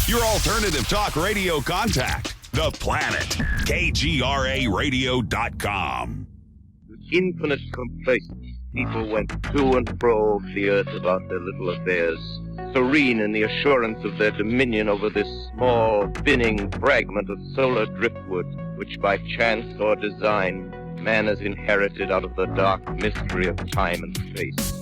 Your alternative talk radio contact, The Planet, KGRAradio.com. With infinite complacence, people went to and fro of the earth about their little affairs, serene in the assurance of their dominion over this small, spinning fragment of solar driftwood, which by chance or design, man has inherited out of the dark mystery of time and space.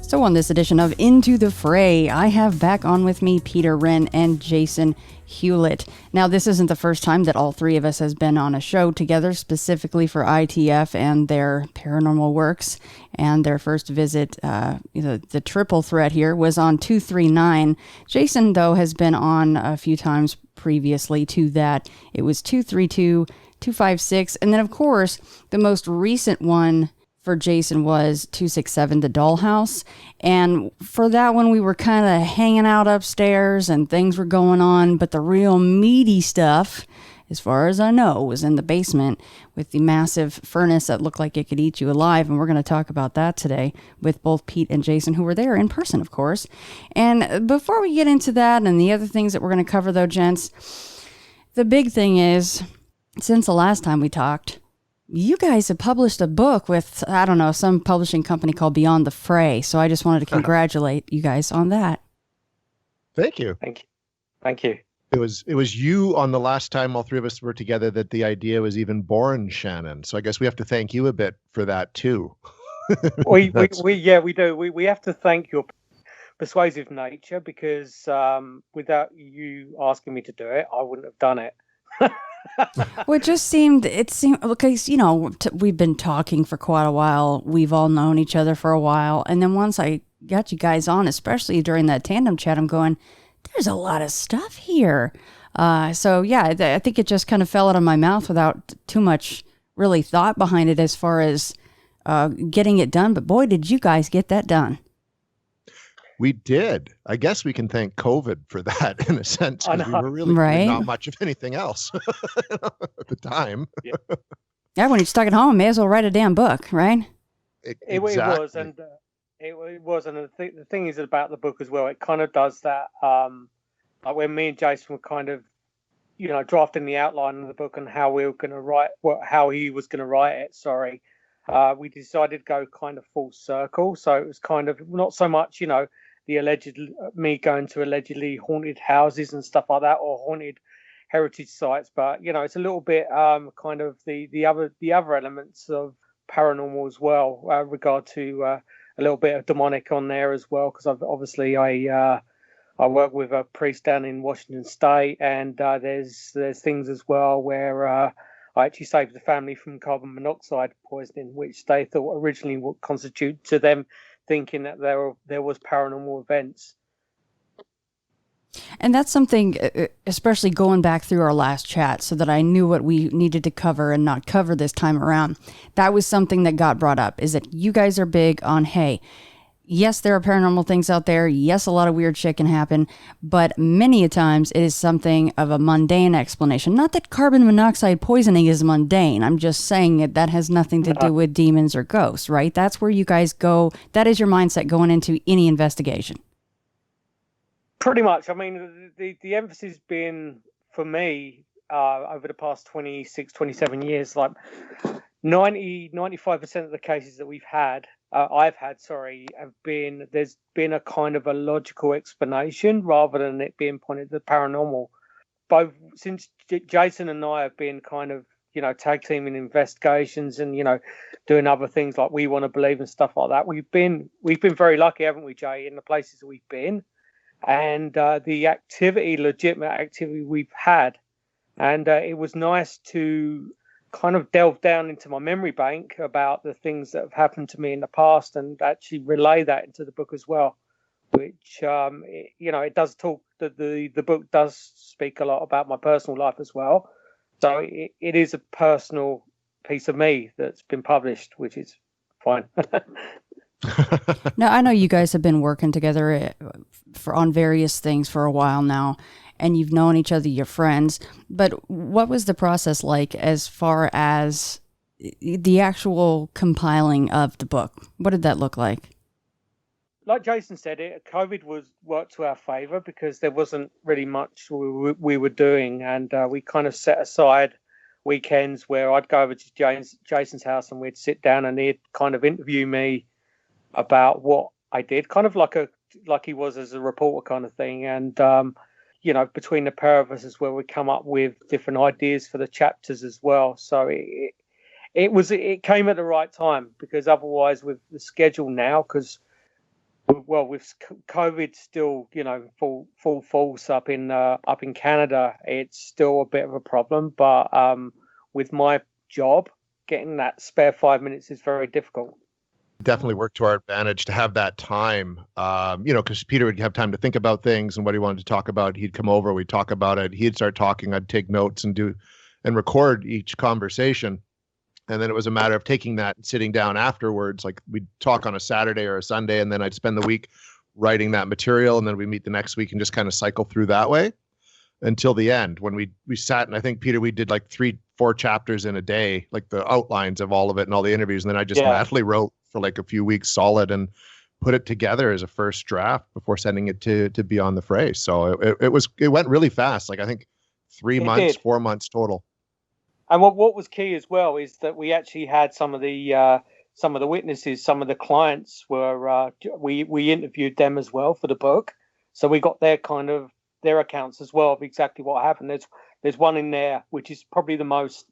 So on this edition of Into the Fray, I have back on with me Peter Renn and Jason Hewlett. Now, this isn't the first time that all three of us has been on a show together, specifically for ITF and their paranormal works. And their first visit, the triple threat here, was on 239. Jason, though, has been on a few times previously to that. It was 232, 256, and then, of course, the most recent one for Jason was 267, the Dollhouse. And for that one, we were kind of hanging out upstairs and things were going on, but the real meaty stuff, as far as I know, was in the basement with the massive furnace that looked like it could eat you alive. And we're going to talk about that today with both Pete and Jason, who were there in person, of course. And before we get into that and the other things that we're going to cover, though, gents, the big thing is, since the last time we talked, you guys have published a book with, I don't know, some publishing company called Beyond the Fray. So I just wanted to congratulate you guys on that. Thank you. Thank you. It was you on the last time all three of us were together that the idea was even born, Shannon. So I guess we have to thank you a bit for that too. we do. We have to thank your persuasive nature, because without you asking me to do it, I wouldn't have done it. Well, it seemed, because, we've been talking for quite a while. We've all known each other for a while. And then once I got you guys on, especially during that tandem chat, I'm going, there's a lot of stuff here. So yeah, I think it just kind of fell out of my mouth without too much really thought behind it as far as getting it done. But boy, did you guys get that done. We did. I guess we can thank COVID for that in a sense, because we were really right? doing not much of anything else at the time. Yeah, when you're stuck at home, may as well write a damn book, right? It was, and it was, and the thing is about the book as well. It kind of does that. Like when me and Jason were kind of, drafting the outline of the book and how we were going to write, how he was going to write it. Sorry, we decided to go kind of full circle. So it was kind of not so much, me going to allegedly haunted houses and stuff like that, or haunted heritage sites, but it's a little bit kind of the other elements of paranormal as well, regard to a little bit of demonic on there as well, because I work with a priest down in Washington State, and there's things as well where I actually saved the family from carbon monoxide poisoning, which they thought originally would constitute to them thinking that there was paranormal events. And that's something, especially going back through our last chat, so that I knew what we needed to cover and not cover this time around. That was something that got brought up, is that you guys are big on, hey, yes, there are paranormal things out there. Yes, a lot of weird shit can happen, but many a times it is something of a mundane explanation. Not that carbon monoxide poisoning is mundane. I'm just saying that has nothing to do with demons or ghosts, right? That's where you guys go. That is your mindset going into any investigation. Pretty much. I mean, the emphasis being, for me, over the past 26, 27 years, like 95% of the cases that I've had, have been, there's been a kind of a logical explanation rather than it being pointed to the paranormal. Both since Jason and I have been kind of, tag teaming investigations and, doing other things like We Want to Believe and stuff like that. We've been very lucky, haven't we, Jay, in the places that we've been. and the legitimate activity we've had. And it was nice to kind of delve down into my memory bank about the things that have happened to me in the past and actually relay that into the book as well, which, it does talk, the book does speak a lot about my personal life as well. So it is a personal piece of me that's been published, which is fine. Now, I know you guys have been working together on various things for a while now, and you've known each other, you're friends, but what was the process like as far as the actual compiling of the book? What did that look like? Like Jason said, COVID worked to our favor because there wasn't really much we were doing, and we kind of set aside weekends where I'd go over to Jason's house and we'd sit down and he'd kind of interview me about what I did, kind of like he was as a reporter kind of thing. And, between the pair of us is where we come up with different ideas for the chapters as well. So it came at the right time, because otherwise with the schedule now, with COVID still, full force up in Canada, it's still a bit of a problem. But with my job, getting that spare 5 minutes is very difficult. Definitely worked to our advantage to have that time, because Peter would have time to think about things and what he wanted to talk about. He'd come over, we'd talk about it. He'd start talking, I'd take notes and record each conversation. And then it was a matter of taking that and sitting down afterwards. Like we'd talk on a Saturday or a Sunday, and then I'd spend the week writing that material. And then we meet the next week and just kind of cycle through that way until the end, when we sat. And I think, Peter, we did like 3-4 chapters in a day, like the outlines of all of it and all the interviews. And then I just madly wrote for like a few weeks solid and put it together as a first draft before sending it to Beyond the Fray. So it went really fast. Like I think 4 months total. And what was key as well is that we actually had some of the witnesses, some of the clients were we interviewed them as well for the book, so we got their accounts as well of exactly what happened. There's one in there which is probably the most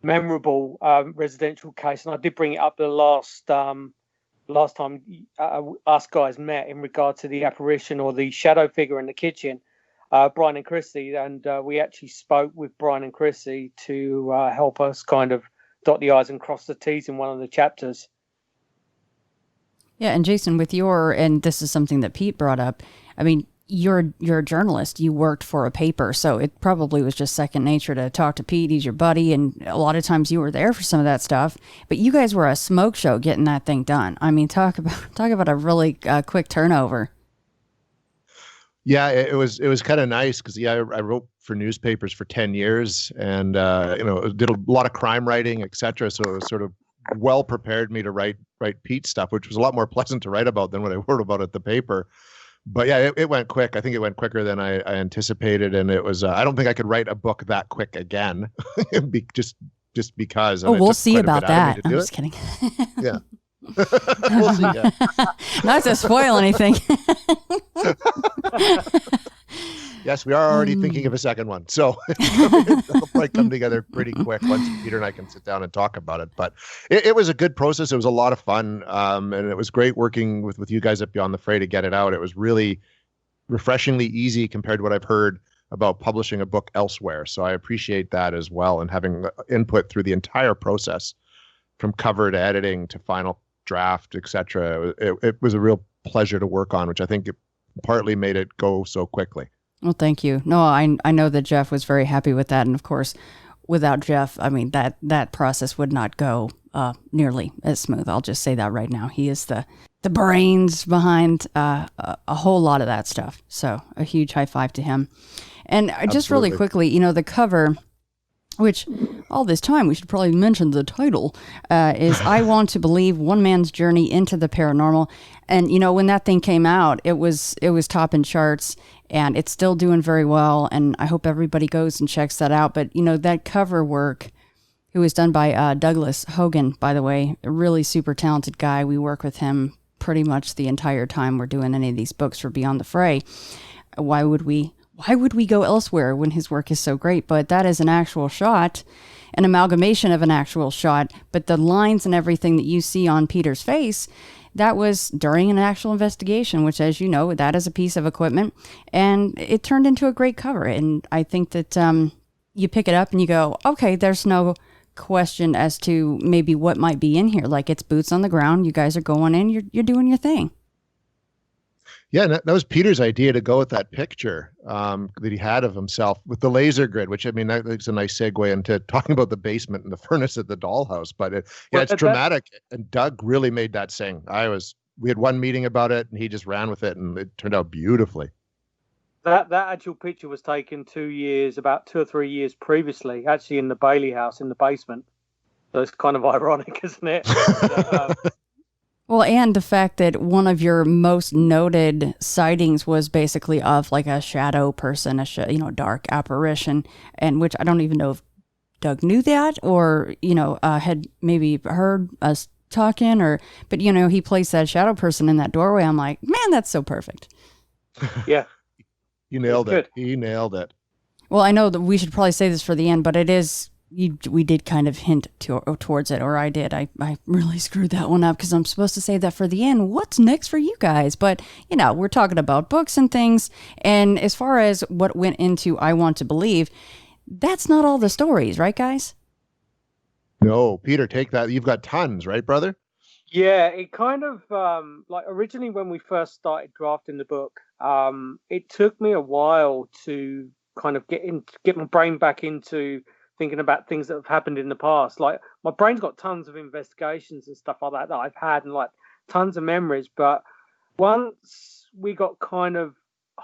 memorable residential case, and I did bring it up the last time us guys met in regard to the apparition or the shadow figure in the kitchen. Brian and Chrissy, and we actually spoke with Brian and Chrissy to help us kind of dot the I's and cross the T's in one of the chapters. Yeah, and Jason, and this is something that Pete brought up, I mean, you're a journalist, you worked for a paper, so it probably was just second nature to talk to Pete. He's your buddy, and a lot of times you were there for some of that stuff, but you guys were a smoke show getting that thing done. I mean, talk about a really quick turnover. Yeah, it was kind of nice because I wrote for newspapers for 10 years and did a lot of crime writing, etc. So it was sort of well prepared me to write Pete stuff, which was a lot more pleasant to write about than what I wrote about at the paper. But yeah, it went quick. I think it went quicker than I anticipated, and it was. I don't think I could write a book that quick again, just because. We'll see about that. I'm just kidding. Yeah. We'll see. Yeah. Not to spoil anything. Yes, we are already thinking of a second one, so it'll probably come together pretty quick once Peter and I can sit down and talk about it. But it was a good process. It was a lot of fun, and it was great working with you guys at Beyond the Fray to get it out. It was really refreshingly easy compared to what I've heard about publishing a book elsewhere. So I appreciate that as well, and having input through the entire process, from cover to editing to final draft, etc. It was a real pleasure to work on, which I think partly made it go so quickly. Well, thank you. No, I know that Jeff was very happy with that. And of course, without Jeff, I mean, that process would not go nearly as smooth. I'll just say that right now. He is the brains behind a whole lot of that stuff. So a huge high five to him. And just really quickly, the cover, which all this time we should probably mention the title, is I Want to Believe, One Man's Journey into the Paranormal. And, when that thing came out, it was topping charts, and it's still doing very well. And I hope everybody goes and checks that out. But, that cover work, it was done by Douglas Hogan, by the way, a really super talented guy. We work with him pretty much the entire time we're doing any of these books for Beyond the Fray. Why would we go elsewhere when his work is so great? But that is an actual shot, an amalgamation of an actual shot. But the lines and everything that you see on Peter's face, that was during an actual investigation, which, as you know, that is a piece of equipment, and it turned into a great cover. And I think that you pick it up and you go, okay, there's no question as to maybe what might be in here. Like, it's boots on the ground. You guys are going in, you're doing your thing. Yeah, that was Peter's idea to go with that picture that he had of himself with the laser grid, which, I mean, that's a nice segue into talking about the basement and the furnace at the dollhouse. But it's dramatic, and Doug really made that sing. We had one meeting about it, and he just ran with it, and it turned out beautifully. That actual picture was taken about 2 or 3 years previously, actually in the Bailey house in the basement. So it's kind of ironic, isn't it? Well, and the fact that one of your most noted sightings was basically of like a shadow person, dark apparition, and which I don't even know if Doug knew that or, had maybe heard us talking but he placed that shadow person in that doorway. I'm like, man, that's so perfect. Yeah. You nailed it. He nailed it. Well, I know that we should probably say this for the end, but it is, we did kind of hint towards it, or I did. I really screwed that one up because I'm supposed to say that for the end. What's next for you guys? But, we're talking about books and things. And as far as what went into I Want to Believe, that's not all the stories, right, guys? No, Peter, take that. You've got tons, right, brother? Yeah, it kind of, originally when we first started drafting the book, it took me a while to kind of get my brain back into thinking about things that have happened in the past. Like, my brain's got tons of investigations and stuff like that I've had, and like tons of memories. But once we got kind of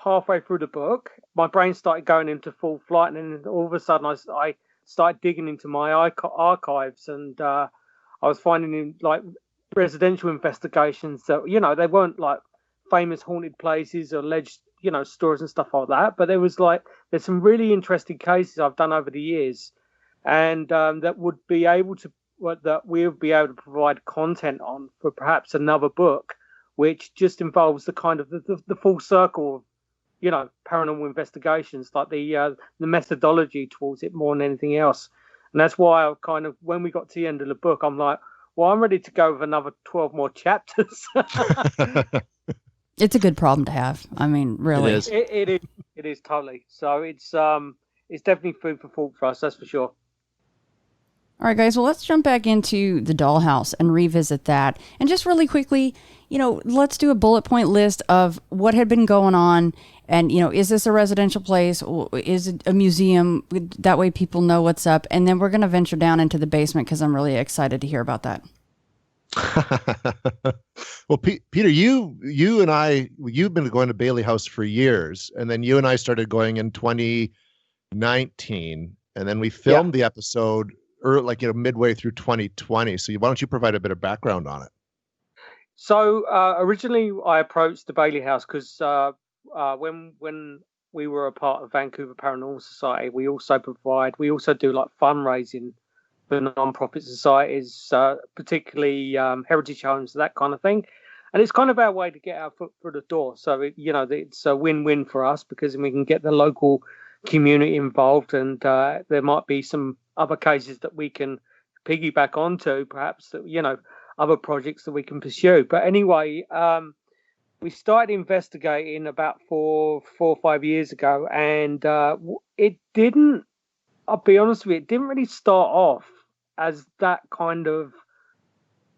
halfway through the book, my brain started going into full flight, and then all of a sudden I started digging into my archives, and I was finding like residential investigations that, they weren't like famous haunted places or alleged, stories and stuff like that. But there's some really interesting cases I've done over the years, and that we'll be able to provide content on for perhaps another book, which just involves the kind of the full circle of, paranormal investigations, like the methodology towards it more than anything else. And that's why I kind of, when we got to the end of the book, I'm like, well, I'm ready to go with another 12 more chapters. It's a good problem to have. I mean, really. It is totally. So it's definitely food for thought for us, that's for sure. All right, guys, well, let's jump back into the dollhouse and revisit that. And just really quickly, let's do a bullet point list of what had been going on. And, is this a residential place? Or is it a museum? That way people know what's up. And then we're going to venture down into the basement because I'm really excited to hear about that. Well, Peter, you and I, you've been going to Bailey House for years. And then you and I started going in 2019. And then we filmed the episode midway through 2020. So why don't you provide a bit of background on it? So originally I approached the Bailey House because when we were a part of Vancouver Paranormal Society, we also do like fundraising for non-profit societies, particularly heritage homes, that kind of thing. And it's kind of our way to get our foot through the door. So, it's a win-win for us because we can get the local community involved, and there might be some other cases that we can piggyback onto, perhaps, other projects that we can pursue. But anyway, we started investigating about 4 or 5 years ago, and I'll be honest with you, it didn't really start off as that kind of,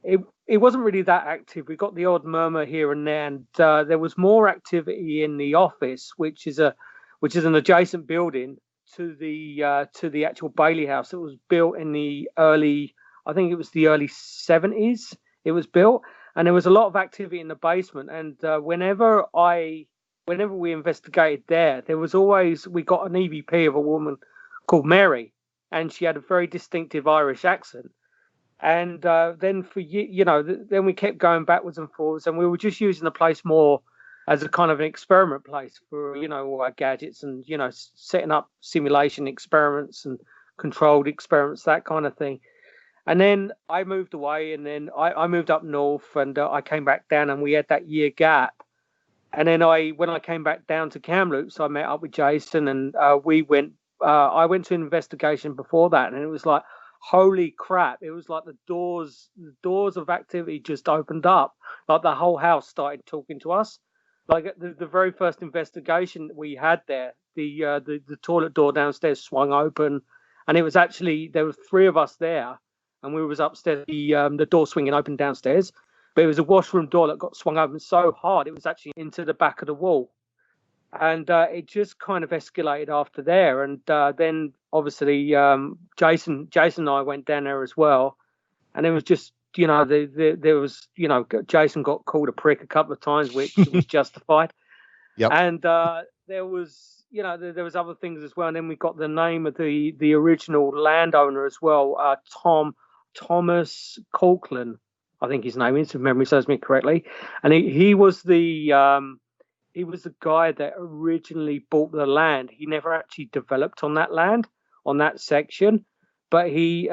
it wasn't really that active. We got the odd murmur here and there, and there was more activity in the office, which is an adjacent building to the actual Bailey House. It was built in the early 70s. It was built, and there was a lot of activity in the basement. And whenever we investigated there, we got an EVP of a woman called Mary, and she had a very distinctive Irish accent. And then then we kept going backwards and forwards, and we were just using the place more as a kind of an experiment place for, all our gadgets and, setting up simulation experiments and controlled experiments, that kind of thing. And then I moved away, and then I moved up north, and I came back down, and we had that year gap. And then when I came back down to Kamloops, I met up with Jason, and I went to an investigation before that, and it was like, holy crap, it was like the doors of activity just opened up. Like the whole house started talking to us. Like the very first investigation that we had there, the toilet door downstairs swung open, and it was actually, there were 3 of us there, and we was upstairs, the door swinging open downstairs, but it was a washroom door that got swung open so hard it was actually into the back of the wall. And it just kind of escalated after there. And then obviously Jason and I went down there as well. And it was just, you know, there was, you know, Jason got called a prick a couple of times, which was justified. Yep. And there was, you know, there was other things as well. And then we got the name of the original landowner as well, Thomas Coughlin, I think his name is, if memory serves me correctly. And he was the guy that originally bought the land. He never actually developed on that land, on that section, but he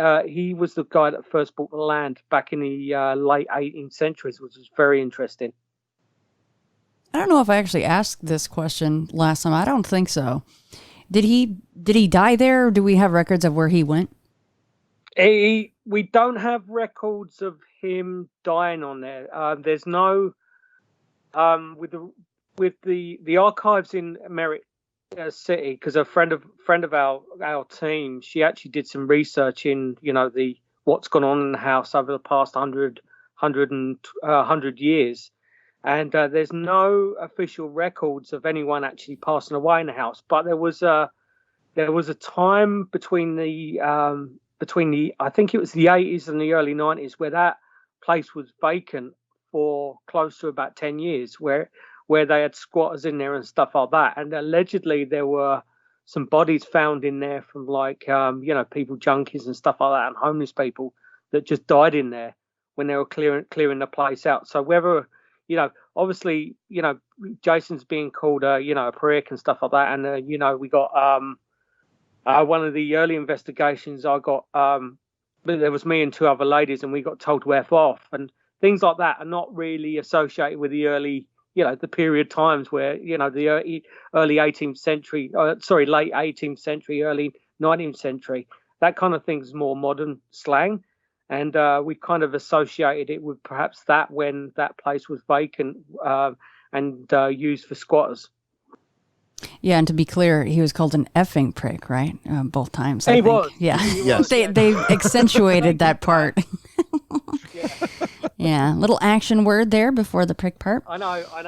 was the guy that first bought the land back in the late 18th century, which was very interesting. I don't know if I actually asked this question last time. I don't think so. Did he die there, or do we have records of where he went? We don't have records of him dying on there. There's no with the archives in Merritt City, because a friend of our team, she actually did some research in, you know, what's gone on in the house over the past 100 years, and there's no official records of anyone actually passing away in the house. But there was a time between the I think it was the 80s and the early 90s where that place was vacant for close to about 10 years, where they had squatters in there and stuff like that. And allegedly there were some bodies found in there from, like, you know, people, junkies and stuff like that, and homeless people that just died in there when they were clearing the place out. So whether, you know, obviously, you know, Jason's being called, you know, a prick and stuff like that. And, you know, we got one of the early investigations I got, there was me and 2 other ladies, and we got told to F off. And things like that are not really associated with the early, you know, the period times where, you know, the early 18th century, late 18th century, early 19th century. That kind of thing's more modern slang. And we kind of associated it with perhaps that when that place was vacant and used for squatters. Yeah, and to be clear, he was called an effing prick, right? Both times. He was. Yeah. Yes. They accentuated that part. Yeah, little action word there before the prick part. I know. I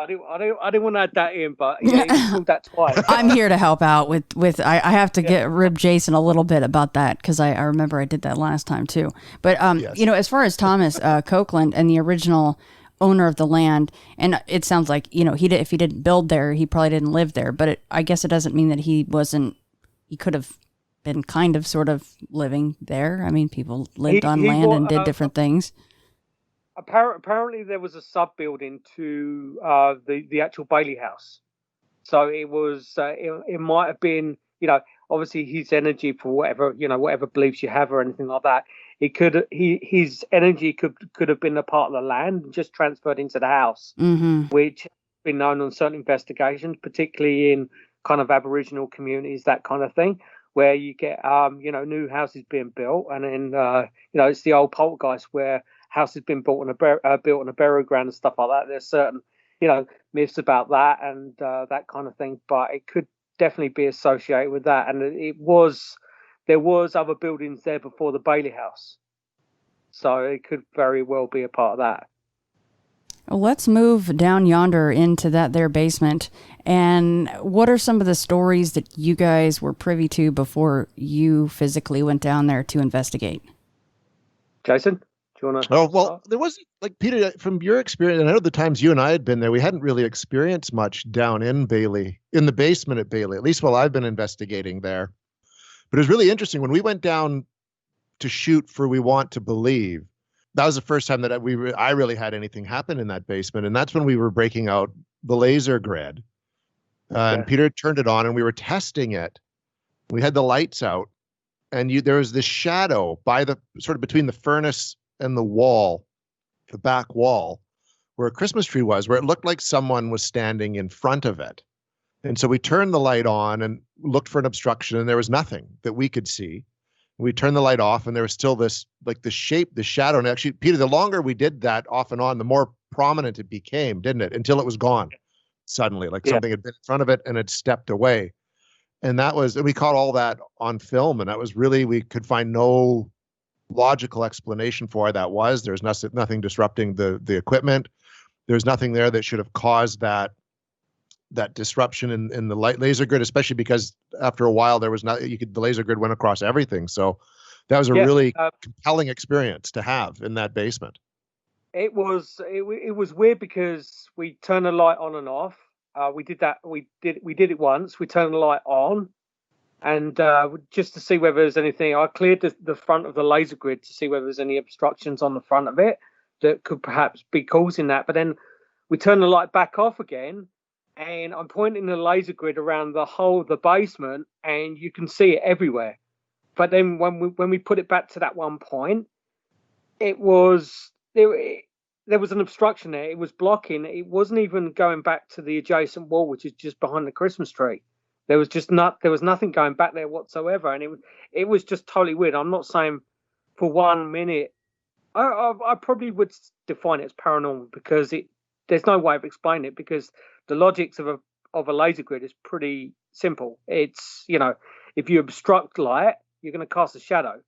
didn't want to add that in, but yeah, you called that twice. I'm here to help out with. I have to rib Jason a little bit about that, because I remember I did that last time too. But Yes. you know, as far as Thomas Coughlin and the original owner of the land, and it sounds like, you know, if he didn't build there, he probably didn't live there. But I guess it doesn't mean that he could have been kind of sort of living there. I mean, people lived on land and did different things. Apparently there was a sub building to the actual Bailey house, so it was it might have been, you know, obviously his energy, for whatever beliefs you have or anything like that, his energy could have been a part of the land and just transferred into the house, which has been known on certain investigations, particularly in kind of Aboriginal communities, that kind of thing, where you get you know, new houses being built, and then you know, it's the old poltergeist where house has been built on a burial ground and stuff like that. There's certain, you know, myths about that and that kind of thing, but it could definitely be associated with that. And there was other buildings there before the Bailey house, so it could very well be a part of that. Well, let's move down yonder into that there basement. And what are some of the stories that you guys were privy to before you physically went down there to investigate? Jason? Oh, well, there wasn't, like, Peter, from your experience, and I know the times you and I had been there, we hadn't really experienced much down in Bailey, in the basement at Bailey, at least while I've been investigating there. But it was really interesting when we went down to shoot for We Want to Believe. That was the first time that I really had anything happen in that basement, and that's when we were breaking out the laser grid. And Peter turned it on, and we were testing it. We had the lights out, and there was this shadow by the sort of between the furnace and the wall, the back wall, where a Christmas tree was, where it looked like someone was standing in front of it. And so we turned the light on and looked for an obstruction, and there was nothing that we could see. We turned the light off, and there was still this, like the shape, the shadow. And actually, Peter, the longer we did that off and on, the more prominent it became, didn't it? Until it was gone suddenly, like something had been in front of it and it stepped away. And we caught all that on film. And that was really, we could find no logical explanation for why that was. There's nothing disrupting the equipment. There's nothing there that should have caused that disruption in the light laser grid, especially because after a while there was the laser grid went across everything. So that was a really compelling experience to have in that basement. It was weird because we turned the light on and off. We did it once. We turned the light on, and just to see whether there's anything. I cleared the front of the laser grid to see whether there's any obstructions on the front of it that could perhaps be causing that. But then we turned the light back off again, and I'm pointing the laser grid around the whole of the basement, and you can see it everywhere. But then when we put it back to that one point, there was an obstruction there. It was blocking. It wasn't even going back to the adjacent wall, which is just behind the Christmas tree. There was nothing going back there whatsoever, and it was just totally weird. I'm not saying for 1 minute. I probably would define it as paranormal because there's no way of explaining it, because the logics of a laser grid is pretty simple. It's, if you obstruct light, you're going to cast a shadow.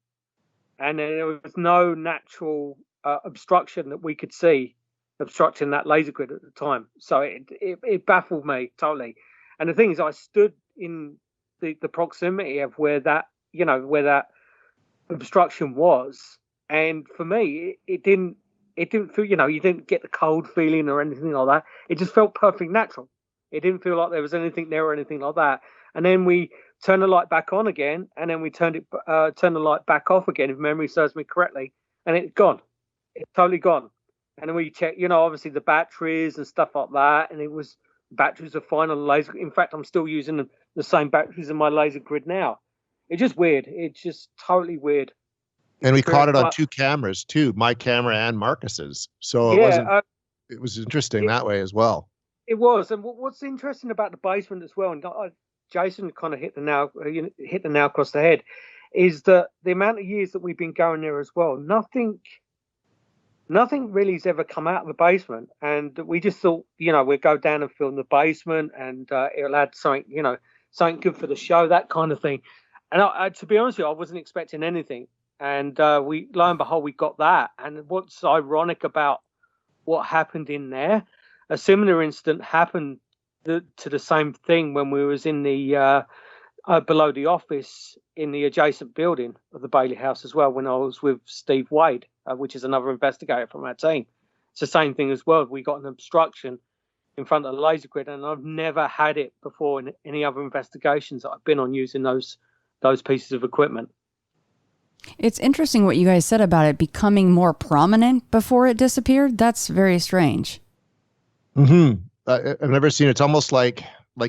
And there was no natural obstruction that we could see obstructing that laser grid at the time. So it baffled me totally. And the thing is, I stood in the proximity of where that obstruction was. And for me, it didn't feel, you didn't get the cold feeling or anything like that. It just felt perfectly natural. It didn't feel like there was anything there or anything like that. And then we turned the light back on again, and then we turned the light back off again, if memory serves me correctly, and it's gone. It's totally gone. And then we checked, obviously the batteries and stuff like that, and batteries are fine on the laser. In fact, I'm still using the same batteries in my laser grid now. It's just weird. It's just totally weird. And we caught it on 2 cameras too, my camera and Marcus's. So it was interesting that way as well. It was. And what's interesting about the basement as well, and Jason kind of hit the nail across the head, is that the amount of years that we've been going there as well, nothing really has ever come out of the basement. And we just thought, we'd go down and film the basement, and it'll add something good for the show, that kind of thing. And to be honest with you, I wasn't expecting anything. And lo and behold, we got that. And what's ironic about what happened in there, a similar incident happened to the same thing when we was in the below the office in the adjacent building of the Bailey House as well, when I was with Steve Wade, which is another investigator from our team. It's the same thing as well. We got an obstruction in front of the laser grid, and I've never had it before in any other investigations that I've been on using those pieces of equipment. It's interesting what you guys said about it becoming more prominent before it disappeared. That's very strange. Mm-hmm. I've never seen it. It's almost like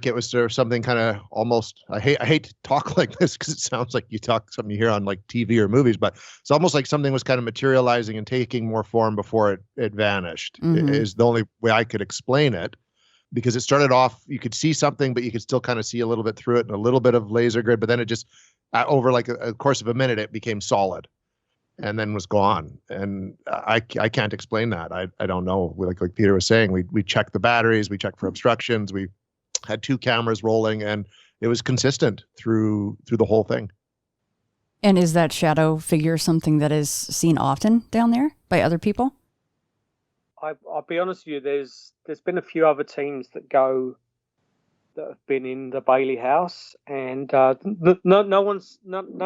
it was there something kind of almost. I hate to talk like this because it sounds like you talk something you hear on like TV or movies, but it's almost like something was kind of materializing and taking more form before it vanished. Mm-hmm. Is the only way I could explain it, because it started off, you could see something, but you could still kind of see a little bit through it and a little bit of laser grid, but then it just over like a course of a minute, it became solid and then was gone. And I can't explain that. I don't know. Like Peter was saying, we checked the batteries, we checked for obstructions, we had 2 cameras rolling, and it was consistent through the whole thing. And is that shadow figure something that is seen often down there by other people? I'll be honest with you, there's been a few other teams that have been in the Bailey House, and none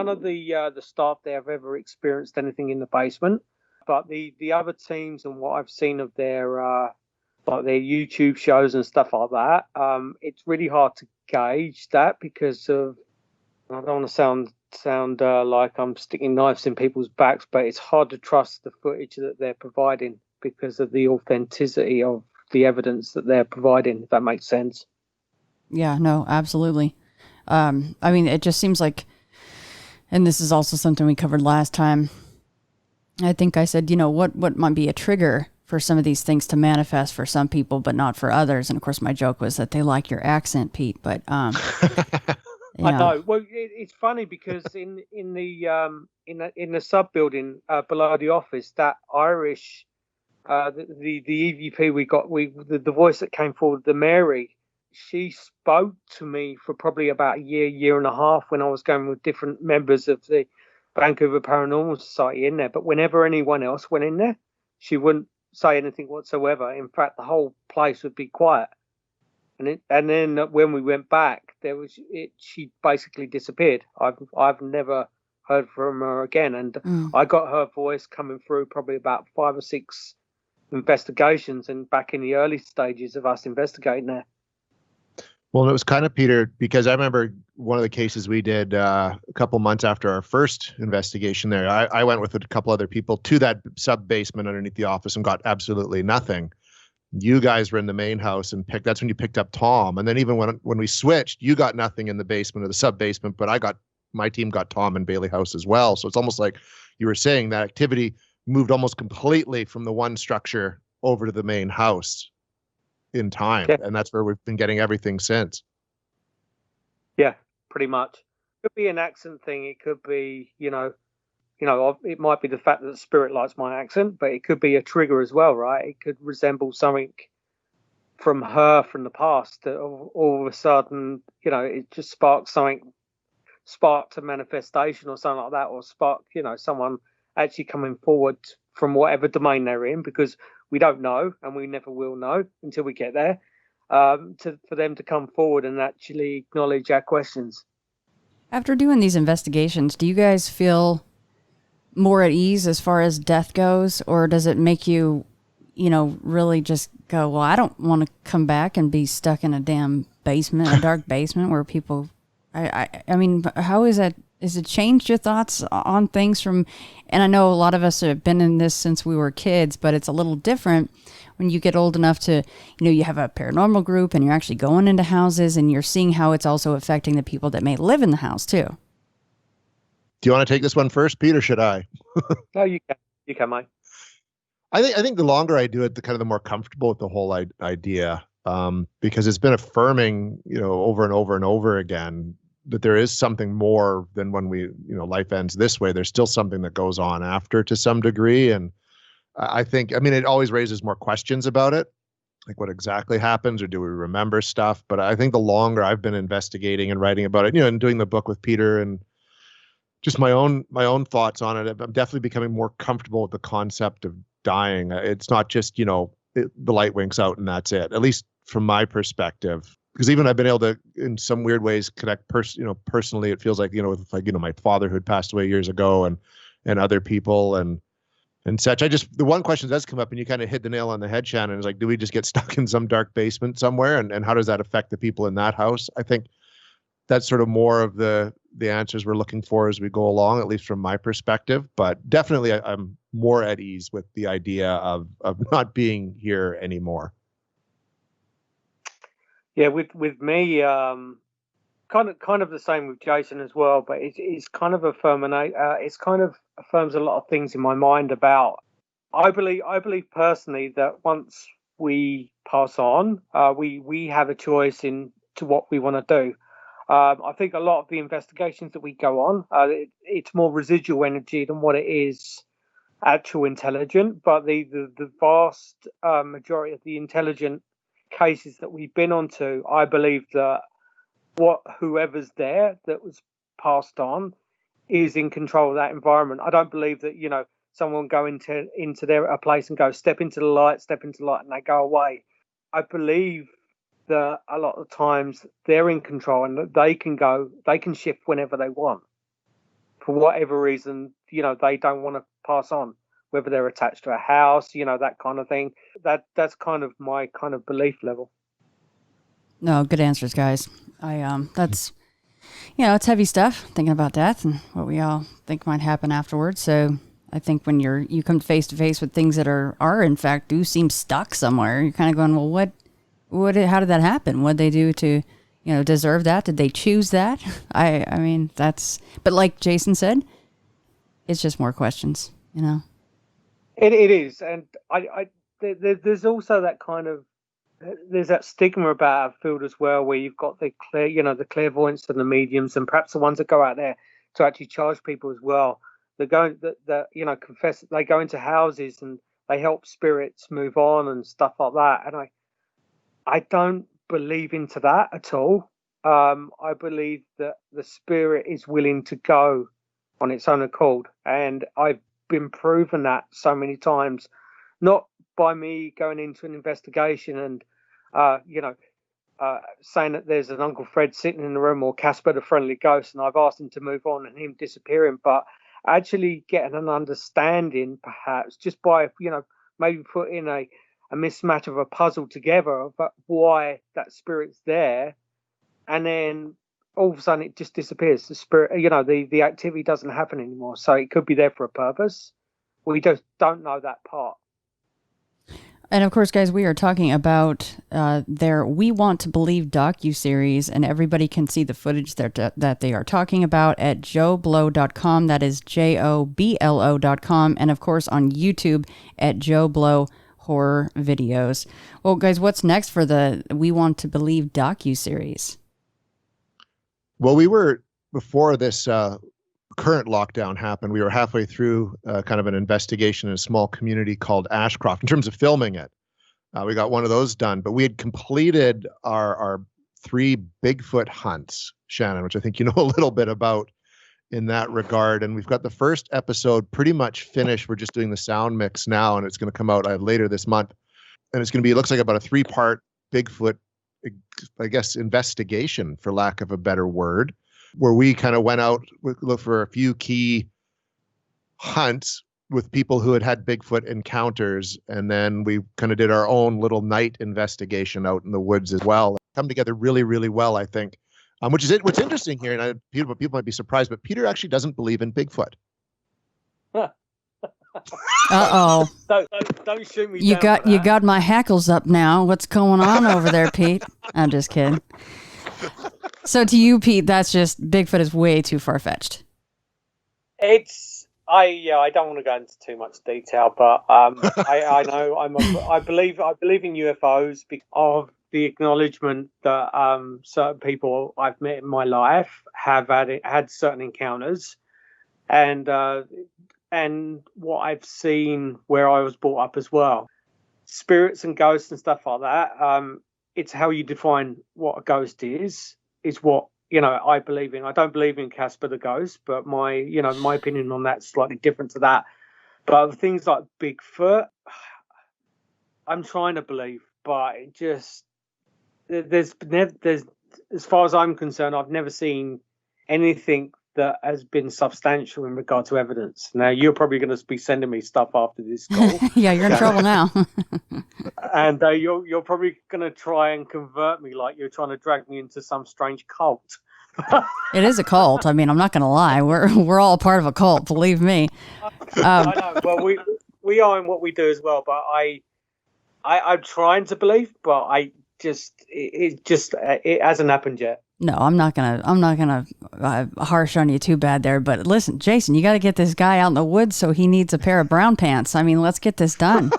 of the staff there have ever experienced anything in the basement. But the other teams and what I've seen of their YouTube shows and stuff like that, it's really hard to gauge that because of, I don't want to sound like I'm sticking knives in people's backs, but it's hard to trust the footage that they're providing because of the authenticity of the evidence that they're providing, if that makes sense. Yeah, no, absolutely. I mean, it just seems like, and this is also something we covered last time. I think I said, what might be a trigger for some of these things to manifest for some people, but not for others. And of course, my joke was that they like your accent, Pete. But I know. Well, it's funny because in the sub building below the office, that Irish, the EVP we got, the voice that came forward, the Mary, she spoke to me for probably about a year and a half when I was going with different members of the Vancouver Paranormal Society in there. But whenever anyone else went in there, she wouldn't say anything whatsoever. In fact, the whole place would be quiet. And then when we went back, she basically disappeared. I've never heard from her again. And I got her voice coming through probably about 5 or 6 investigations and back in the early stages of us investigating there. Well, it was kind of, Peter, because I remember one of the cases we did a couple months after our first investigation there. I went with a couple other people to that sub basement underneath the office and got absolutely nothing. You guys were in the main house and that's when you picked up Tom. And then even when we switched, you got nothing in the basement or the sub basement, but my team got Tom in Bailey House as well. So it's almost like you were saying that activity moved almost completely from the one structure over to the main house in time. Okay. And that's where we've been getting everything since. Yeah, pretty much. It could be an accent thing. It could be, it might be the fact that the spirit likes my accent, but it could be a trigger as well, right? It could resemble something from her from the past that all of a sudden, it just sparked a manifestation or something like that, or sparked, someone actually coming forward from whatever domain they're in, because we don't know and we never will know until we get there, for them to come forward and actually acknowledge our questions. After doing these investigations, do you guys feel more at ease as far as death goes, or does it make you, really just go, well, I don't want to come back and be stuck in a damn basement, a dark basement where people, I mean, how is that? Has it changed your thoughts on things from, and I know a lot of us have been in this since we were kids, but it's a little different when you get old enough to, you have a paranormal group and you're actually going into houses and you're seeing how it's also affecting the people that may live in the house too. Do you want to take this one first, Pete, or should I? No, you can. You can, Mike. I think the longer I do it, the more comfortable with the whole idea, because it's been affirming, over and over and over again, that there is something more than when life ends this way. There's still something that goes on after to some degree, and I think, it always raises more questions about it, like what exactly happens, or do we remember stuff? But I think the longer I've been investigating and writing about it, and doing the book with Peter and just my own thoughts on it, I'm definitely becoming more comfortable with the concept of dying. It's not just, the light winks out and that's it, at least from my perspective. Because even I've been able to, in some weird ways, connect personally. It feels like, with my father who had passed away years ago and other people and such. The one question does come up, and you kind of hit the nail on the head, Shannon, is like, do we just get stuck in some dark basement somewhere? And how does that affect the people in that house? I think that's sort of more of the answers we're looking for as we go along, at least from my perspective. But definitely I'm more at ease with the idea of not being here anymore. Yeah, with me, kind of the same with Jason as well. But it's kind of affirms a lot of things in my mind about. I believe personally that once we pass on, we have a choice to what we want to do. I think a lot of the investigations that we go on, it's more residual energy than what it is actual intelligent. But the vast majority of the intelligent cases that we've been onto, I believe that whoever's there that was passed on is in control of that environment. I don't believe that someone go into a place and go step into the light, and they go away. I believe that a lot of times they're in control and that they can shift whenever they want for whatever reason, they don't want to pass on, whether they're attached to a house, that kind of thing. That's kind of my kind of belief level. No, good answers, guys. That's, it's heavy stuff, thinking about death and what we all think might happen afterwards. So I think when you come face to face with things that are in fact do seem stuck somewhere, you're kind of going, well, how did that happen? What'd they do to, deserve that? Did they choose that? I mean, but like Jason said, it's just more questions, It is. And there's also that kind of there's that stigma about our field as well, where you've got the clairvoyants and the mediums, and perhaps the ones that go out there to actually charge people as well. They go, confess. They go into houses and they help spirits move on and stuff like that. And I don't believe into that at all. I believe that the spirit is willing to go on its own accord, and I've been proven that so many times, not by me going into an investigation and saying that there's an Uncle Fred sitting in the room, or Casper the Friendly Ghost, and I've asked him to move on and him disappearing, but actually getting an understanding, perhaps just by maybe putting a mismatch of a puzzle together about why that spirit's there, and then all of a sudden it just disappears. The spirit, the activity doesn't happen anymore. So it could be there for a purpose. We just don't know that part. And of course, guys, we are talking about their We Want to Believe docuseries, and everybody can see the footage that they are talking about at joeblow.com. That is JOBLO.com. And of course, on YouTube at Joe Blow Horror Videos. Well, guys, what's next for the We Want to Believe docuseries? Well, we were, before this current lockdown happened, we were halfway through kind of an investigation in a small community called Ashcroft in terms of filming it. We got one of those done, but we had completed our 3 Bigfoot hunts, Shannon, which I think you know a little bit about in that regard. And we've got the first episode pretty much finished. We're just doing the sound mix now, and it's going to come out later this month. And it's going to be, it looks like about a 3-part Bigfoot, I guess, investigation, for lack of a better word, where we kind of went out, looked for a few key hunts with people who had Bigfoot encounters, and then we kind of did our own little night investigation out in the woods as well. Come together really, really well, I think. Which is it. What's interesting here, and people might be surprised, but Peter actually doesn't believe in Bigfoot. Uh-oh. Don't shoot me. You got my hackles up now. What's going on over there, Pete? I'm just kidding. So to you, Pete, that's just Bigfoot is way too far-fetched. I don't want to go into too much detail, but I know I believe in UFOs because of the acknowledgement that certain people I've met in my life have had certain encounters, and what I've seen where I was brought up as well. Spirits and ghosts and stuff like that. It's how you define what a ghost is what, I believe in. I don't believe in Casper the Ghost, but my opinion on that's slightly different to that. But things like Bigfoot, I'm trying to believe, but it just, there's as far as I'm concerned, I've never seen anything that has been substantial in regard to evidence. Now, you're probably going to be sending me stuff after this call. Yeah, you're in trouble now. And you're probably going to try and convert me like you're trying to drag me into some strange cult. It is a cult. I mean, I'm not going to lie. We're all part of a cult, believe me. I know. Well, we are in what we do as well, but I'm trying to believe, but it hasn't happened yet. No, I'm not gonna harsh on you too bad there. But listen, Jason, you got to get this guy out in the woods, so he needs a pair of brown pants. I mean, let's get this done.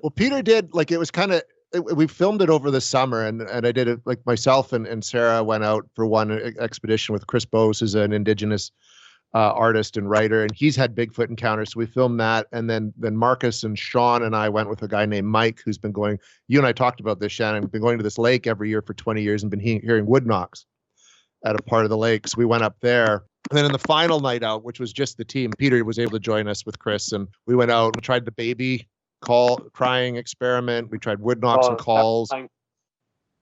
Well, Peter did, it was kind of, we filmed it over the summer, and I did it, myself and Sarah went out for one expedition with Chris Bose, who's an Indigenous artist and writer, and he's had Bigfoot encounters. So we filmed that, and then Marcus and Sean and I went with a guy named Mike, who's been going. You and I talked about this, Shannon. We've been going to this lake every year for 20 years and been hearing wood knocks at a part of the lake. So we went up there, and then in the final night out, which was just the team, Peter was able to join us with Chris, and we went out and tried the baby crying experiment. We tried wood knocks and calls,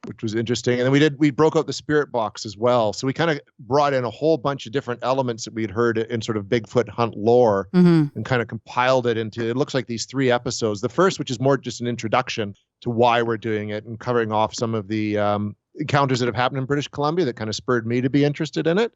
which was interesting. And then we broke out the spirit box as well. So we kind of brought in a whole bunch of different elements that we'd heard in sort of Bigfoot hunt lore, and kind of compiled it into, it looks like these 3 episodes. The first, which is more just an introduction to why we're doing it and covering off some of the encounters that have happened in British Columbia that kind of spurred me to be interested in it.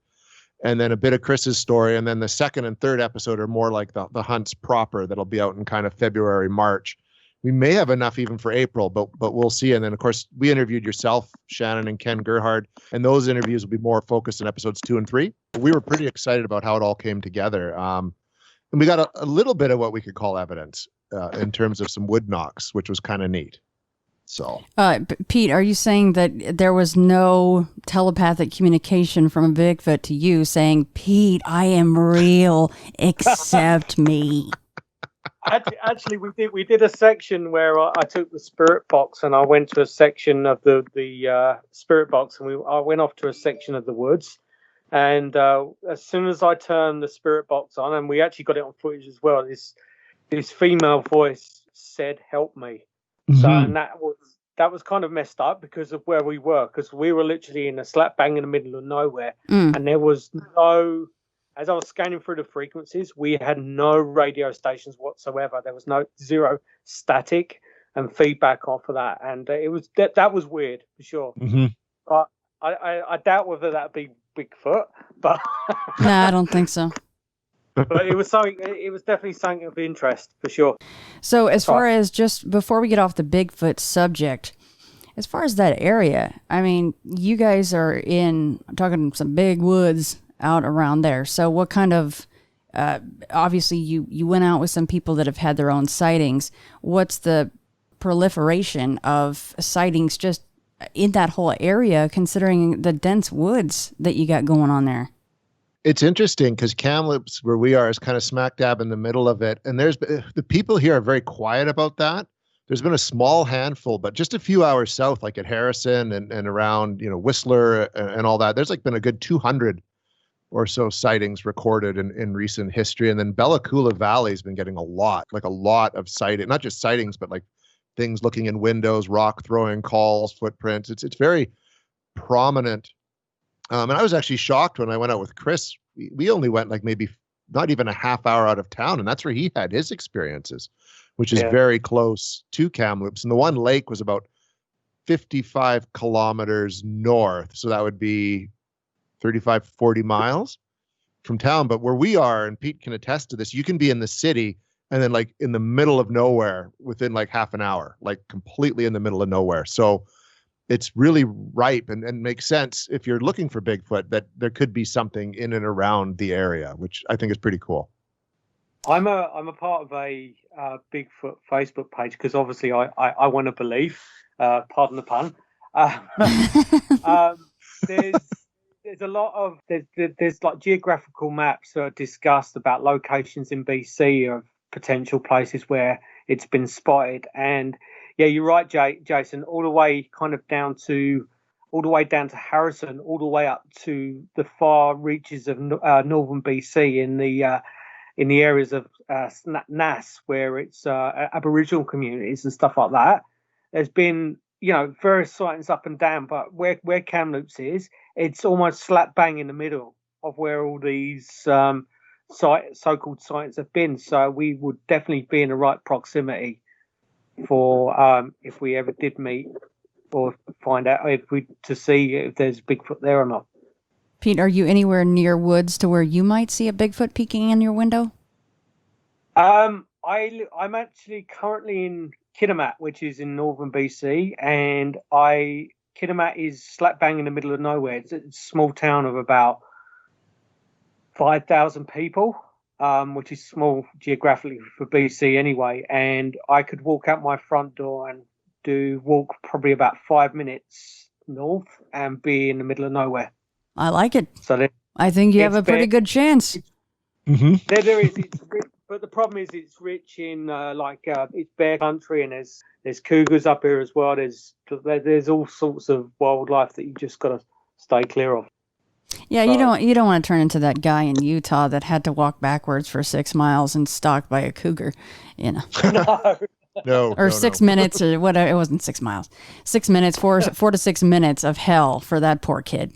And then a bit of Chris's story. And then the second and third episode are more like the hunts proper that'll be out in kind of February, March. We may have enough even for April, but we'll see. And then, of course, we interviewed yourself, Shannon, and Ken Gerhard, and those interviews will be more focused in episodes 2 and 3. We were pretty excited about how it all came together. And we got a little bit of what we could call evidence in terms of some wood knocks, which was kind of neat. So, Pete, are you saying that there was no telepathic communication from a Bigfoot to you saying, Pete, I am real, accept me? Actually, we did a section where I took the spirit box and I went to a section of the spirit box, and I went off to a section of the woods. And as soon as I turned the spirit box on, and we actually got it on footage as well, this female voice said, "Help me." mm-hmm. So, and that was kind of messed up because of where we were, because we were literally in a slap bang in the middle of nowhere, and there was no. As I was scanning through the frequencies, we had no radio stations whatsoever. There was zero static and feedback off of that, and it was that was weird for sure. Mm-hmm. But I doubt whether that'd be Bigfoot, but no, I don't think so. But it was something. It was definitely something of interest for sure. So, as far as just before we get off the Bigfoot subject, as far as that area, I mean, you guys are talking some big woods out around there. So what kind of, obviously you went out with some people that have had their own sightings. What's the proliferation of sightings just in that whole area, considering the dense woods that you got going on there? It's interesting because Kamloops, where we are, is kind of smack dab in the middle of it. And the people here are very quiet about that. There's been a small handful, but just a few hours south, like at Harrison and around, Whistler and all that, there's like been a good 200 or so sightings recorded in recent history. And then Bella Coola Valley has been getting a lot of sightings, not just sightings, but like things looking in windows, rock throwing calls, footprints. It's very prominent. And I was actually shocked when I went out with Chris. We only went like maybe not even a half hour out of town, and that's where he had his experiences, which is very close to Kamloops. And the one lake was about 55 kilometers north. So that would be 35, 40 miles from town. But where we are, and Pete can attest to this, you can be in the city and then like in the middle of nowhere within like half an hour, like completely in the middle of nowhere. So it's really ripe and makes sense if you're looking for Bigfoot that there could be something in and around the area, which I think is pretty cool. I'm a part of a Bigfoot Facebook page because obviously I want to believe, pardon the pun. There's a lot of there's like geographical maps that are discussed about locations in BC of potential places where it's been spotted, and yeah, you're right, Jason. All the way down to Harrison, all the way up to the far reaches of northern BC in the areas of Nass, where it's Aboriginal communities and stuff like that. There's been various sightings up and down, but where Kamloops is, it's almost slap bang in the middle of where all these so-called sightings have been. So we would definitely be in the right proximity for if we ever did meet or find out to see if there's Bigfoot there or not. Pete, are you anywhere near woods to where you might see a Bigfoot peeking in your window? I'm actually currently in Kitimat, which is in northern BC, and Kitimat is slap bang in the middle of nowhere. It's a small town of about 5,000 people, which is small geographically for BC anyway. And I could walk out my front door and walk probably about 5 minutes north and be in the middle of nowhere. I like it. So I think you have a pretty good chance. There is. But the problem is it's rich in it's bear country, and there's cougars up here as well. There's all sorts of wildlife that you just got to stay clear of. Yeah, you don't want to turn into that guy in Utah that had to walk backwards for 6 miles and stalked by a cougar, No. Or 6 minutes or whatever. It wasn't 6 miles. 6 minutes, 4 to 6 minutes of hell for that poor kid.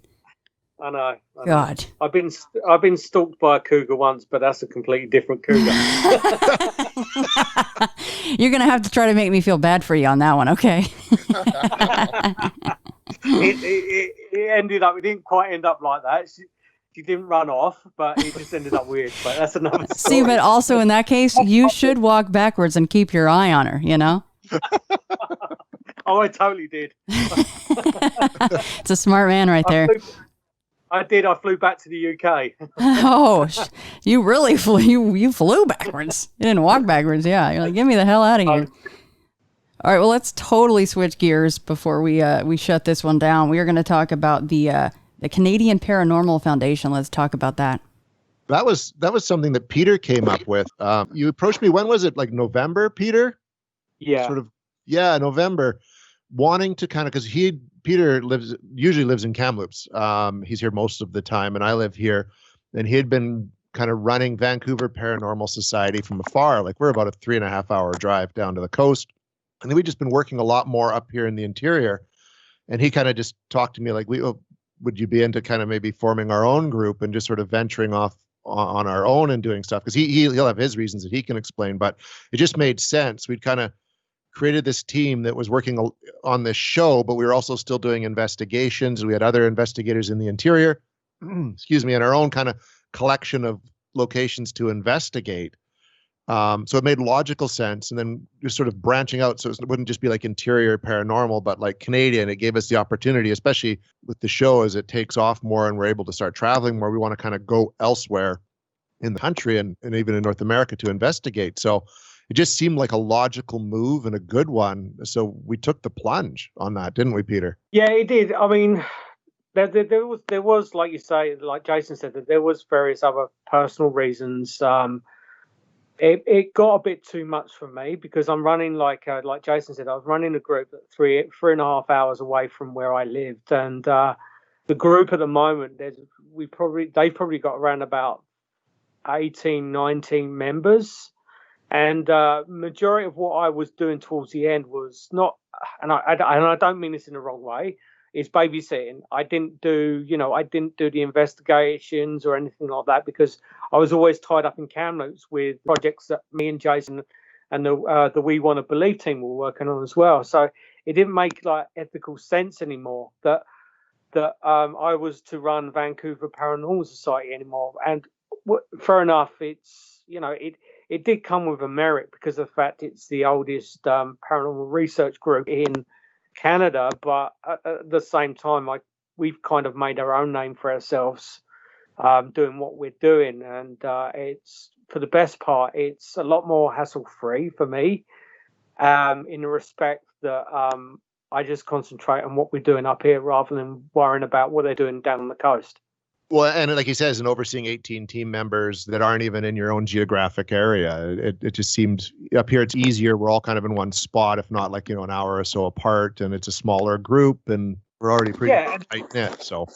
I know. God. I've been stalked by a cougar once, but that's a completely different cougar. You're going to have to try to make me feel bad for you on that one, okay? It ended up, it didn't quite end up like that. She didn't run off, but it just ended up weird. But that's another story. See, but also in that case, you should walk backwards and keep your eye on her, Oh, I totally did. It's a smart man right there. I did. I flew back to the UK. Oh, you really flew. You flew backwards. You didn't walk backwards. Yeah, you're like, get me the hell out of here. All right, well, let's totally switch gears before we shut this one down. We are going to talk about the Canadian Paranormal Foundation. Let's talk about that. That was something that Peter came up with. You approached me. When was it? Like November, Peter? Yeah. November. Wanting to kind of, because Peter usually lives in Kamloops. He's here most of the time, and I live here. And he had been kind of running Vancouver Paranormal Society from afar. Like, we're about a 3.5 hour drive down to the coast. And then we've just been working a lot more up here in the interior. And he kind of just talked to me like, would you be into kind of maybe forming our own group and just sort of venturing off on our own and doing stuff? Because he'll have his reasons that he can explain, but it just made sense. We'd kind of created this team that was working on this show, but we were also still doing investigations. We had other investigators in the interior, excuse me, and our own kind of collection of locations to investigate. So it made logical sense. And then just sort of branching out, so it wouldn't just be like interior paranormal, but like Canadian. It gave us the opportunity, especially with the show, as it takes off more and we're able to start traveling more. We want to kind of go elsewhere in the country and even in North America to investigate. So it just seemed like a logical move and a good one. So we took the plunge on that, didn't we, Peter? Yeah, it did. I mean, there was, like you say, like Jason said, that there was various other personal reasons. It got a bit too much for me because I'm running like Jason said, I was running a group at 3.5 hours away from where I lived, and the group at the moment, they've probably got around about 18, 19 members, and majority of what I was doing towards the end was not, and I don't mean this in the wrong way, is babysitting. I didn't do the investigations or anything like that because I was always tied up in Kamloops with projects that me and Jason and the We Want to Believe team were working on as well. So it didn't make like ethical sense anymore that I was to run Vancouver Paranormal Society anymore. And fair enough, it's it did come with a merit because of the fact it's the oldest paranormal research group in Canada, but at the same time, we've kind of made our own name for ourselves doing what we're doing, and it's, for the best part, it's a lot more hassle-free for me in the respect that I just concentrate on what we're doing up here rather than worrying about what they're doing down on the coast. Well, and like he says, and overseeing 18 team members that aren't even in your own geographic area, it just seemed up here it's easier. We're all kind of in one spot, if not like, an hour or so apart, and it's a smaller group, and we're already pretty tight knit. So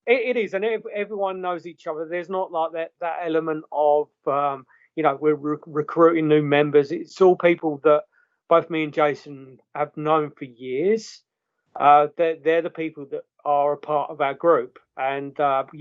it is, and everyone knows each other. There's not like that element of we're recruiting new members. It's all people that both me and Jason have known for years. They're the people that are a part of our group, and I've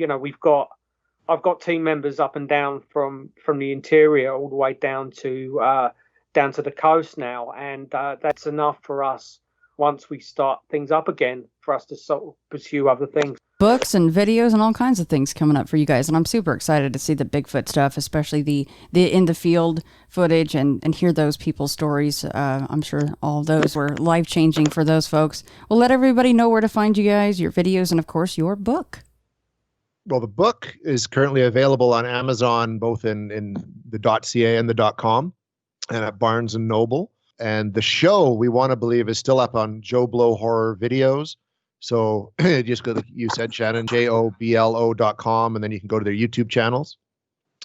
got team members up and down from the interior all the way down to the coast now, and that's enough for us once we start things up again for us to sort of pursue other things. Books and videos and all kinds of things coming up for you guys, and I'm super excited to see the Bigfoot stuff, especially the in the field footage and hear those people's stories. I'm sure all those were life-changing for those folks. We'll let everybody know where to find you guys, your videos, and of course your book. Well, the book is currently available on Amazon, both in the .ca and the .com, and at Barnes & Noble. And the show, We Want to Believe, is still up on Joe Blow Horror Videos. So just go to, you said, Shannon, JOBLO.com, and then you can go to their YouTube channels.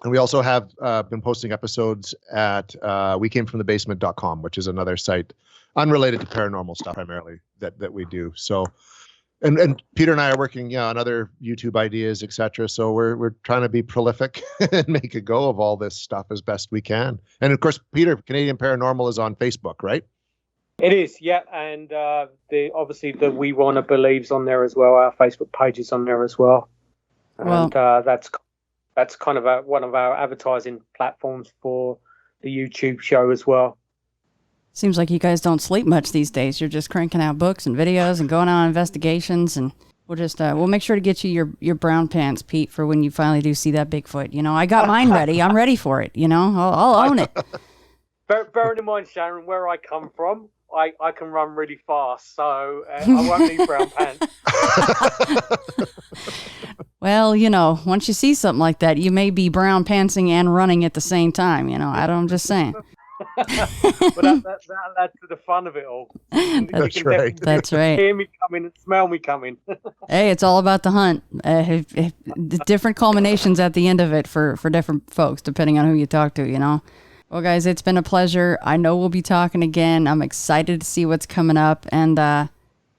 And we also have been posting episodes at WeCameFromTheBasement.com, which is another site unrelated to paranormal stuff primarily that we do. So, and Peter and I are working on other YouTube ideas, etc. So we're trying to be prolific and make a go of all this stuff as best we can. And of course, Peter, Canadian Paranormal is on Facebook, right? It is, yeah, and obviously the We Want to Believe's on there as well. Our Facebook page is on there as well, and that's kind of one of our advertising platforms for the YouTube show as well. Seems like you guys don't sleep much these days. You're just cranking out books and videos and going on investigations, and we'll make sure to get you your brown pants, Pete, for when you finally do see that Bigfoot. I got mine ready. I'm ready for it. I'll own it. Bearing in mind, Sharon, where I come from, I can run really fast, so I won't need brown pants. Well, once you see something like that, you may be brown pantsing and running at the same time. I'm just saying. that adds to the fun of it all. That's right. That's right. Hear me coming and smell me coming. Hey, it's all about the hunt. Different culminations at the end of it for different folks, depending on who you talk to, you know? Well, guys, it's been a pleasure. I know we'll be talking again. I'm excited to see what's coming up. And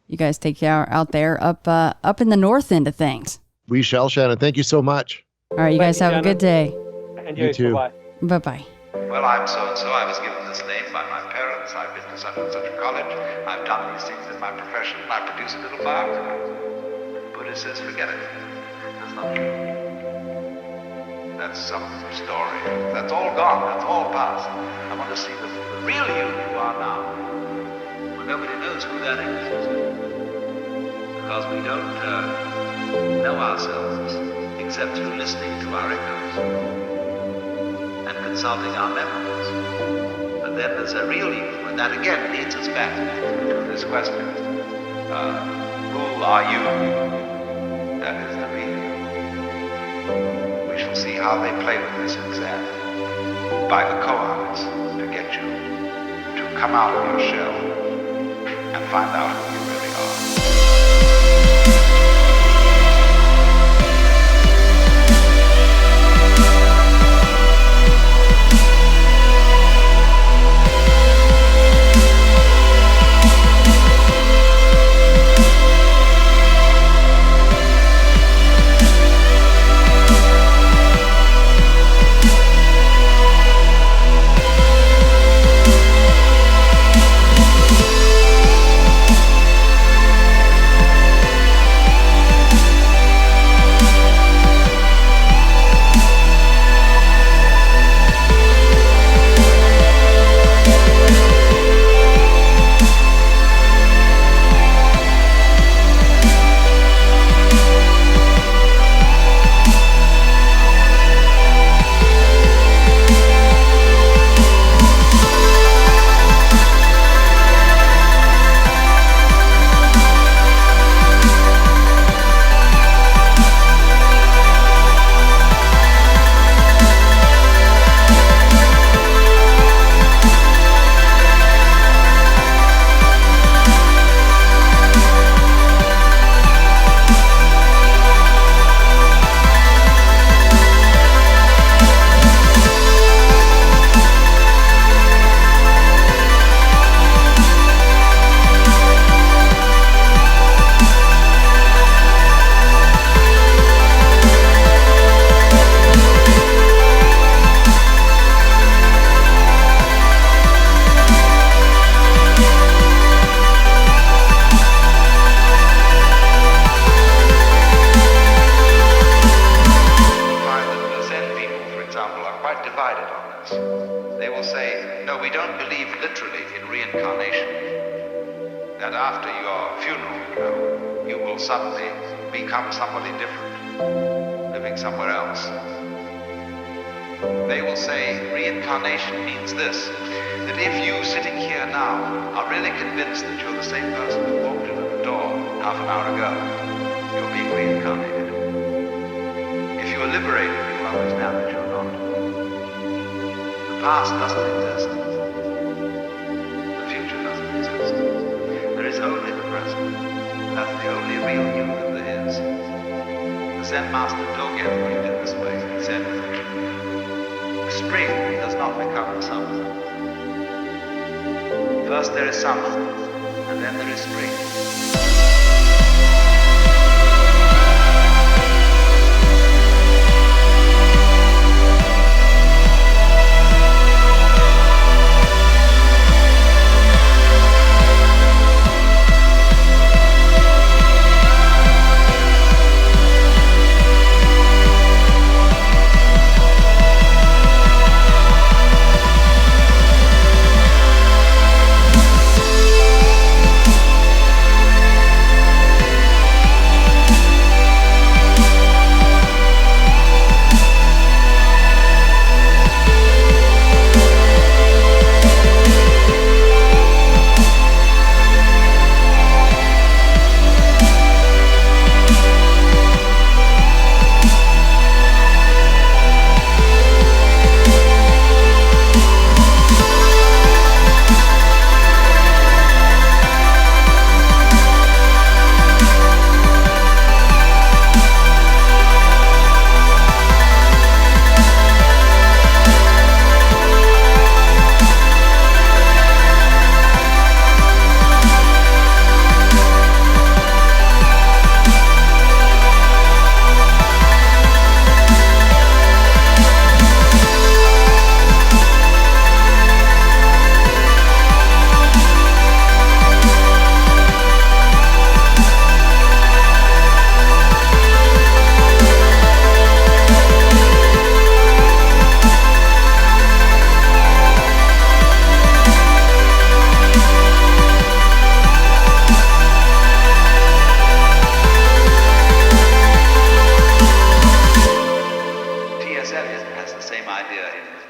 you guys take care out there up in the north end of things. We shall, Shannon. Thank you so much. All right, you guys have a good day. And you too. Bye-bye. Bye-bye. Well, I'm so-and-so. I was given this name by my parents. I've been to such and such a college. I've done these things in my profession. I produce a little biography. The Buddha says, forget it. That's not true. That's some story. That's all gone. That's all past. I want to see the real you are now. Well, nobody knows who that is. Because we don't know ourselves except through listening to our echoes and consulting our memories. But then there's a real you, and that again leads us back to this question. Who are you? That is the real you. We shall see how they play with this exam by the koans to get you to come out of your shell and find out who you really are.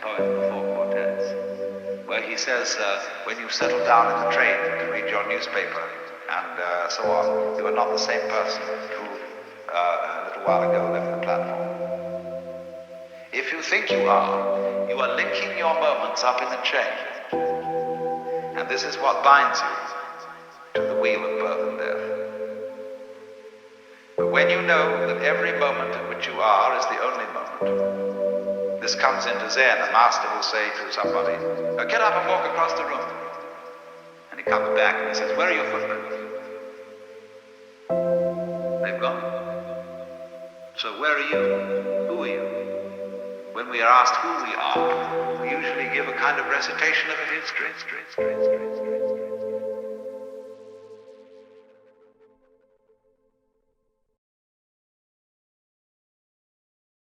poem The Four Quartets, where he says, when you settle down in the train to read your newspaper and so on, you are not the same person who a little while ago left the platform. If you think you are linking your moments up in a chain. And this is what binds you to the wheel of birth and death. But when you know that every moment in which you are is the only moment, this comes into Zen. A master will say to somebody, get up and walk across the room. And he comes back and he says, where are your footprints? They've gone. So where are you? Who are you? When we are asked who we are, we usually give a kind of recitation of a history.